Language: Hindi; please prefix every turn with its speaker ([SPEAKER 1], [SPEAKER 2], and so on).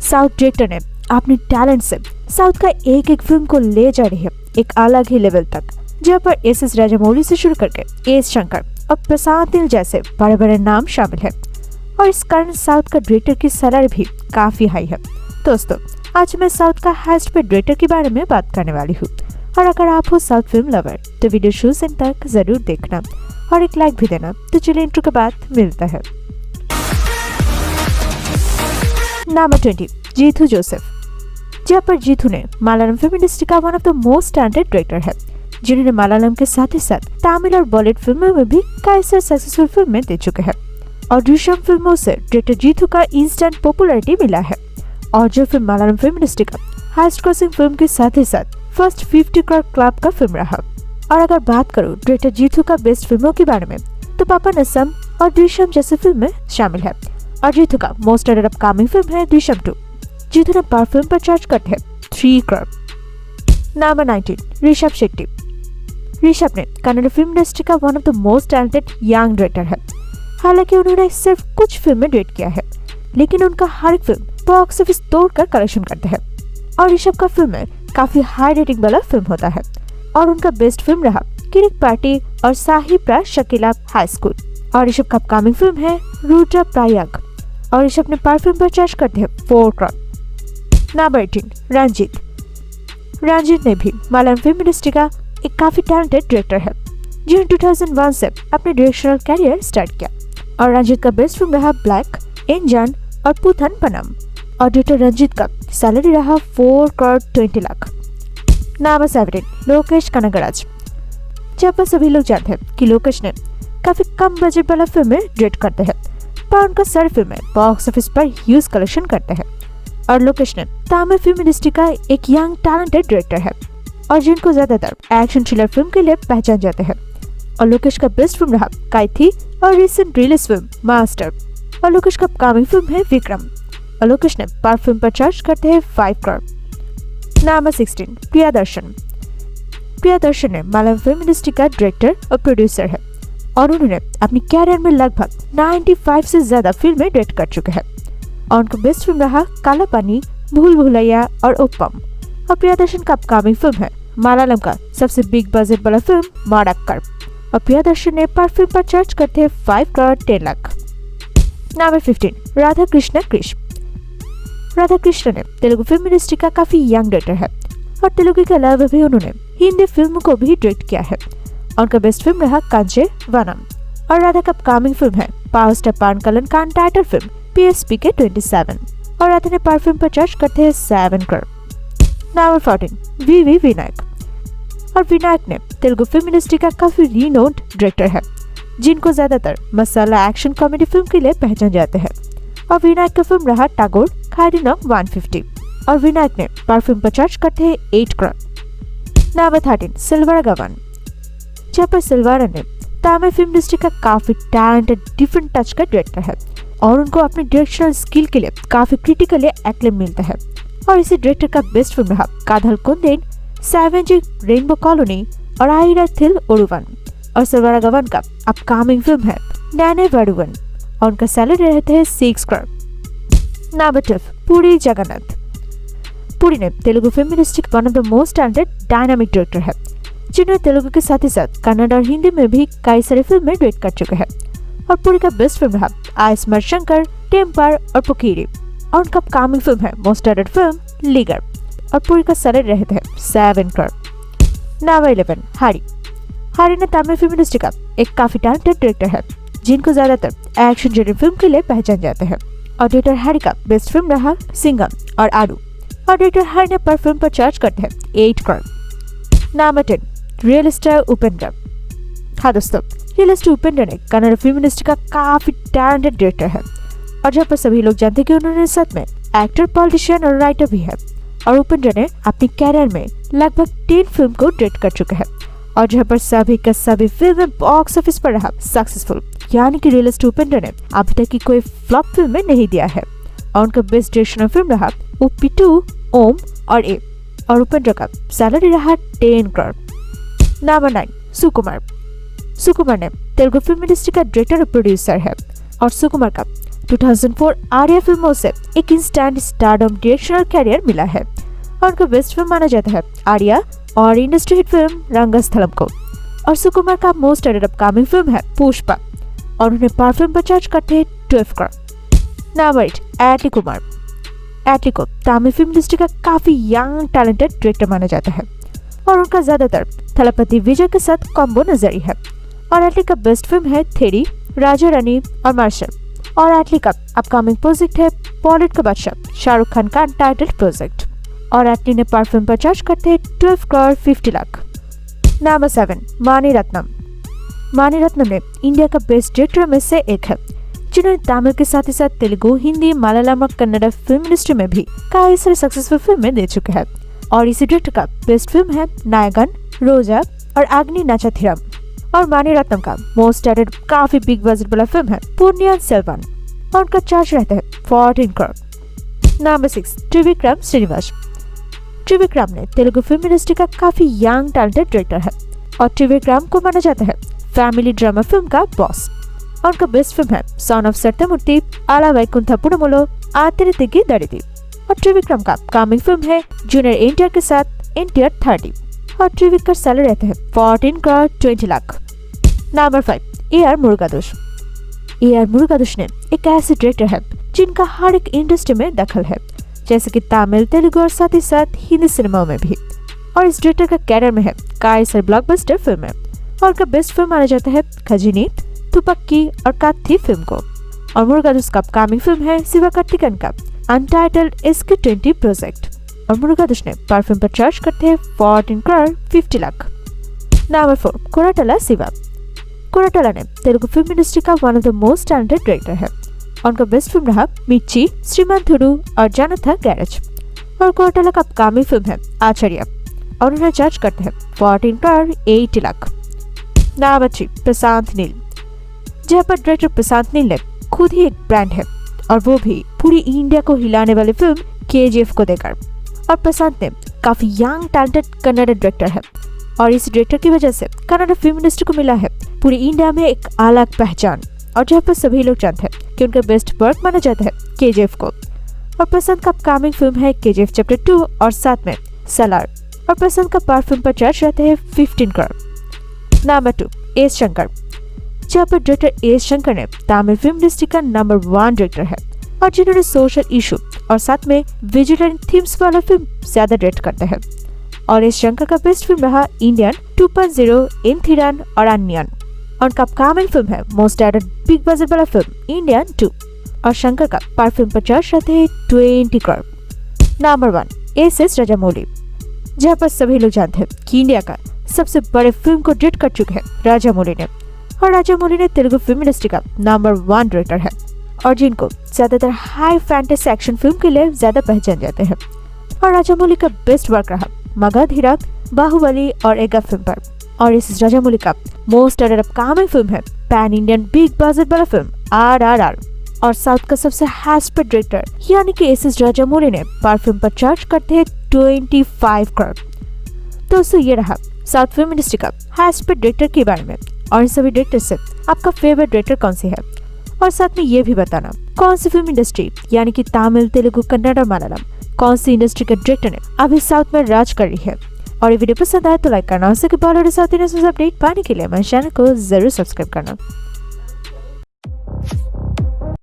[SPEAKER 1] साउथ डायरेक्टर ने अपने टैलेंट से साउथ का एक एक फिल्म को ले जा रही है एक अलग ही लेवल तक, जहाँ पर एस राजामौली से शुरू करके एस शंकर और प्रशांत नील जैसे बड़े बड़े नाम शामिल है और इस कारण साउथ का डायरेक्टर की सैलरी भी काफी हाई है। दोस्तों, आज मैं साउथ का हाईएस्ट पेड डायरेक्टर के बारे में बात करने वाली हूँ और अगर आप हो साउथ फिल्म लवर तो वीडियो शुरू से अंत तक जरूर देखना और एक लाइक भी देना। तो चलिए इंट्रो के बाद मिलता है। नंबर 20, जीतू जोसेफ। जहाँ पर जीतू ने मलयालम फिल्म इंडस्ट्री का one of the most talented director है, जिन्होंने मलयालम के साथ ही साथ तमिल और बॉलीवुड फिल्मों में भी कई सारे सक्सेसफुल फिल्में दे चुके हैं और दृश्यम फिल्मों से डायरेक्टर जीतू का इंस्टेंट पॉपुलैरिटी मिला है और जो फिल्म मलयालम फिल्म इंडस्ट्री का हाईएस्ट ग्रॉसिंग फिल्म के साथ ही साथ फर्स्ट 50 करोड़ क्लब का फिल्म रहा। और अगर बात करूं डायरेक्टर जीतू का बेस्ट फिल्मों के बारे में तो पापनासम और दृश्यम जैसी फिल्में शामिल है और जीतू का मोस्ट रेटेड अपकमिंग फिल्म है दृश्यम 2। जीतू ने पर फिल्म पर चार्ज करते हैं 3 करोड़। नंबर 19, ऋषभ शेट्टी। ऋषभ ने कन्नड़ फिल्म इंडस्ट्री का one of the most talented young director है। हालांकि उन्होंने सिर्फ कुछ फिल्में डायरेक्ट किया है, लेकिन उनका हर एक फिल्म बॉक्स ऑफिस तोड़कर कलेक्शन करते हैं और ऋषभ का फिल्म में काफी हाई रेटिंग वाला फिल्म होता है और उनका बेस्ट फिल्म रहा किरिक पार्टी और साहिब्रा शकीला हाई स्कूल। और ऋषभ का अपकमिंग फिल्म है रुद्र प्रयाग और ऋषभ ने पर फिल्म पर चार्ज करते हैं 4 करोड़। नंबर 18, रंजीत। रंजीत ने भी मलयालम फिल्म इंडस्ट्री का एक काफी टैलेंटेड डायरेक्टर है, जिन्होंने 2001 से अपने डायरेक्शनल कैरियर स्टार्ट किया और रंजीत का बेस्ट फिल्म रहा ब्लैक, इंजन और पुथन पनम और डायरेक्टर रंजीत का सैलरी रहा 4 करोड़ 20 लाख। नंबर 17, लोकेश कनगराज। जब पर सभी लोग जानते हैं कि लोकेश ने काफी कम बजट वाला फिल्में डायरेक्ट करते हैं, पर उनका सारी फिल्में बॉक्स ऑफिस पर ह्यूज कलेक्शन करते हैं और लोकेश ने तमिल फिल्म इंडस्ट्री का एक यंग टैलेंटेड डायरेक्टर है और जिनको ज्यादातर एक्शन थ्रिलर फिल्म के लिए पहचान जाते हैं। और लोकेश का बेस्ट फिल्म रहा कैथी और रिसेंट रिलीज फिल्म मास्टर और लोकेश का अपकमिंग फिल्म है विक्रम और लोकेश ने पर फिल्म पर चार्ज करते हैं 5 करोड़। नंबर 16, प्रियदर्शन। प्रियदर्शन ने मलयालम फिल्म इंडस्ट्री का डायरेक्टर और प्रोड्यूसर है और उन्होंने अपनी कैरियर में लगभग 95 से ज्यादा फिल्में डायरेक्ट कर चुके हैं और उनका बेस्ट फिल्म रहा काला पानी, भूल भुलैया और ओप्पम। और प्रियदर्शन का अपकमिंग फिल्म है मलयालम का सबसे बिग बजट वाला फिल्म माडक्कर और प्रियदर्शन ने पर फिल्म पर चार्ज करते हैं 5 करोड़ 10 लाख। नंबर 15, राधा कृष्ण क्रिश। राधा कृष्ण ने तेलुगु फिल्म इंडस्ट्री का काफी यंग डायरेक्टर है और तेलुगु के अलावा भी उन्होंने हिंदी फिल्म को भी डायरेक्ट किया है। उनका बेस्ट फिल्म रहा कंचे वनम और राधा का अपकमिंग फिल्म है पावर स्टार पवन कल्याण का टाइटल फिल्म PSP के 27 और राधा ने पर फिल्म पर चार्ज करते हैं 7 करोड़। Number 14, VV Vinayak. और विनायक ने तेलुगु फिल्म इंडस्ट्री का काफी रीनोन्ड डायरेक्टर है, जिनको ज्यादातर मसाला एक्शन कॉमेडी फिल्म के लिए पहचान जाते हैं और विनायक का फिल्म रहा टागोर खाइडिनम 150 और विनायक ने पर फिल्म पर चार्ज करते हैं 8 करोड़। नंबर 13, सिल्वरागवन। जहाँ पर सिल्वारा ने तमिल फिल्म इंडस्ट्री का काफी टैलेंटेड डिफरेंट टच का डायरेक्टर है और उनको अपने डायरेक्शनल स्किल के लिए काफी क्रिटिकली एक्लेम मिलता है और इसी डायरेक्टर का बेस्ट फिल्म रहा काधल कुंदेन, सैवेंजी रेनबो कॉलोनी और आयराथिल ओरुवन। और सिल्वरागवन का अपकमिंग फिल्म है नैने वरुवन और उनका सैलरी रहते हैं 6 करोड़। नंबर 12, पुरी जगन्नाथ। पुरी ने तेलुगु फिल्म इंडस्ट्री का one of the most talented dynamic director है, जिन्होंने तेलुगु के साथ ही साथ कन्नड़ और हिंदी में भी कई सारी फिल्में डायरेक्ट कर चुके हैं और पुरी का बेस्ट फिल्म रहा आइसमर शंकर, टेम्पर और पुकीरी और उनका अपकमिंग फिल्म है मोस्ट रेटेड फिल्म लीगर और पुरी का सैलरी रहते हैं 7 करोड़। नंबर 11, हरी। हरी ने तमिल फिल्म इंडस्ट्री का एक काफी टैलेंटेड डायरेक्टर है, जिनको ज्यादातर एक्शन जेनर फिल्म के लिए पहचान जाते हैं और डायरेक्टर हरी का बेस्ट फिल्म रहा सिंघम और आडू और डायरेक्टर हरी ने पर फिल्म पर चार्ज करते हैं 8 crore. Number 10, real star Upendra. हाँ दोस्तों, रियल स्टार उपेंद्र ने कन्नड़ फिल्म इंडस्ट्री का काफी टैलेंटेड डायरेक्टर है और जहाँ पर सभी लोग जानते हैं कि उन्होंने साथ में एक्टर, पॉलिटिशियन और राइटर भी है और उपेंद्र ने अपनी कैरियर में लगभग 10 फिल्म को डायरेक्ट कर चुके हैं और जहाँ पर सभी का सभी फिल्म बॉक्स ऑफिस पर रहा सक्सेसफुल, यानी कि रियल स्टार उपेंद्र ने अभी तक की कोई फ्लॉप फिल्म में नहीं दिया है और उनका बेस्ट डायरेक्शनल फिल्म रहा उपी 2, ओम और ए और उपेंद्र का सैलरी रहा 10 करोड़। नंबर 9, सुकुमार। सुकुमार ने तेलुगु फिल्म इंडस्ट्री का डायरेक्टर और प्रोड्यूसर है और सुकुमार का 2004 आर्या फिल्मों से एक इंस्टेंट स्टारडम डायरेक्शनल कैरियर मिला है और उनका बेस्ट फिल्म माना जाता है आर्या और इंडस्ट्री हिट फिल्म रंगस्थलम को। और सुकुमार का मोस्ट अवेटेड अपकमिंग फिल्म है पुष्पा और उन्हें पर फिल्म पर चार्ज करते हैं 12 करोड़। नंबर 8 एटली कुमार। एटली को तमिल फिल्म इंडस्ट्री का काफी यंग टैलेंटेड डायरेक्टर माना जाता है और उनका ज्यादातर थलपति विजय के साथ कॉम्बो नजरी है। और एटली का बेस्ट फिल्म है थेरी, राजा रानी और मार्शल। और एटली का अपकमिंग प्रोजेक्ट है बॉलीवुड का बादशाह शाहरुख खान का अनटाइटल्ड प्रोजेक्ट और एटली ने पर फिल्म पर चार्ज करते हैं 12 करोड़ 50 लाख। नंबर 7 मणि रत्नम। मणि रत्नम ने इंडिया का बेस्ट डायरेक्टर में से एक है जिन्होंने तमिल के साथ ही साथ तेलुगु, हिंदी, मलयालम और कन्नड़ फिल्म इंडस्ट्री में भी कई सारे सक्सेसफुल फिल्में दे चुके हैं। और इसी डायरेक्टर का बेस्ट फिल्म है नायगन, रोजा और अग्नि नक्षत्रम। और मणि रत्नम का मोस्ट अवेटेड काफी बिग बजट वाला फिल्म है पुन्नियन सेल्वन और उनका चार्ज रहता है 14 करोड़। नंबर 6 त्रिविक्रम श्रीनिवास। त्रिविक्रम ने तेलुगु फिल्म इंडस्ट्री का काफी यंग टैलेंटेड डायरेक्टर है और त्रिविक्रम को माना जाता है फैमिली ड्रामा फिल्म का बॉस। और उनका बेस्ट फिल्म है सन ऑफ सत्यमूर्ति, आला वैकुंठपुरमुलो, आतिरितिगी दरिदी। और त्रिविक्रम का अपकमिंग फिल्म है जूनियर एनटीआर के साथ एनटीआर 30 और त्रिविक्रम सैलरी रहते हैं 14 करोड़ 20 लाख। नंबर 5 ए.आर. मुरुगदोस। ए.आर. मुरुगदोस ने एक ऐसे डायरेक्टर है जिनका हर एक इंडस्ट्री में दखल है जैसे कि तमिल, तेलुगु और साथ ही साथ हिंदी सिनेमाओं में भी। और इस डायरेक्टर का कैरियर में है कई सारे ब्लॉकबस्टर फिल्में और उनका बेस्ट फिल्म माना जाता है खजिनी, तुपक्की और काथी फिल्म को। और मुरुगदोस का अपकमिंग फिल्म है शिवकार्तिकेयन का अनटाइटल्ड SK20 प्रोजेक्ट और मुरुगदोस ने पर फिल्म पर चार्ज करते हैं 14 करोड़ 50 लाख। नंबर 4 कोराटला शिवा। कोराटला ने तेलुगु फिल्म इंडस्ट्री का one of the most talented director है और उनका बेस्ट फिल्म रहा मिर्ची, श्रीमंथुडु और जनता गैरेज। और कोराटला का अपकमिंग फिल्म है आचार्य और उन्हें चार्ज करते हैं 14 करोड़ 80 लाख। नंबर 3 प्रशांत नील। जहाँ पर डायरेक्टर प्रशांत नील ने खुद ही एक ब्रांड है और वो भी पूरी इंडिया को हिलाने वाली फिल्म KGF को देकर। और प्रशांत ने काफी यंग टैलेंटेड कन्नड़ डायरेक्टर है और इस डायरेक्टर की वजह से कन्नड़ फिल्म इंडस्ट्री को मिला है पूरी इंडिया में एक अलग पहचान। और जहाँ पर सभी लोग जानते हैं कि उनका बेस्ट वर्क माना जाता है KGF को। और प्रशांत का अपकमिंग फिल्म है KGF चैप्टर 2 और साथ में सलार। और प्रशांत का पर फिल्म पर चार्ज रहते हैं 15 करोड़। Number 2 S Shankar. जहाँ पर डायरेक्टर एस शंकर ने तमिल फिल्म इंडस्ट्री का नंबर 1 डायरेक्टर है और जिन्होंने सोशल इशू और साथ में विजिलेंट थीम्स वाला फिल्म ज्यादा डायरेक्ट करते हैं। और एस शंकर का बेस्ट फिल्म रहा इंडियन 2.0, इंथिरन और अन्यन। और उनका अपकमिंग फिल्म है मोस्ट अवेटेड बिग बजट वाला फिल्म इंडियन 2 और शंकर का पर फिल्म पर चार्ज रहते हैं 20 करोड़। Number 1 SS Rajamouli. जहाँ पर सभी लोग जानते हैं कि इंडिया का सबसे बड़े फिल्म को डायरेक्ट कर चुके हैं राजामौली ने। और राजामौली ने तेलुगु फिल्म इंडस्ट्री का नंबर 1 डायरेक्टर है और जिनको ज्यादातर हाई फैंटेसी एक्शन फिल्म के लिए ज्यादा पहचान जाते हैं। और राजामौली का बेस्ट वर्क रहा मगधीरथ, बाहुबली और एगा फिल्म पर। और इस राजामौली का मोस्ट अवेटेड अपकमिंग फिल्म है पैन इंडियन बिग बजट वाला फिल्म RRR। और साउथ का सबसे हाईएस्ट डायरेक्टर यानी कि SS राजामौली ने पर फिल्म पर चार्ज करते हैं 25 करोड़। दोस्तों ये रहा साउथ फिल्म इंडस्ट्री का हाईएस्ट डायरेक्टर के बारे में। और इन सभी डायरेक्टर से आपका फेवरेट डायरेक्टर कौन सी है और साथ में ये भी बताना कौन सी फिल्म इंडस्ट्री यानी कि तमिल, तेलुगु, कन्नड़ और मलयालम कौन सी इंडस्ट्री के डायरेक्टर ने अभी साउथ में राज कर रही है। और ये वीडियो पसंद आए तो लाइक करना और साथ ही बॉलीवुड साउथ इंडस्ट्री अपडेट पाने के लिए हमारे चैनल को जरूर सब्सक्राइब करना।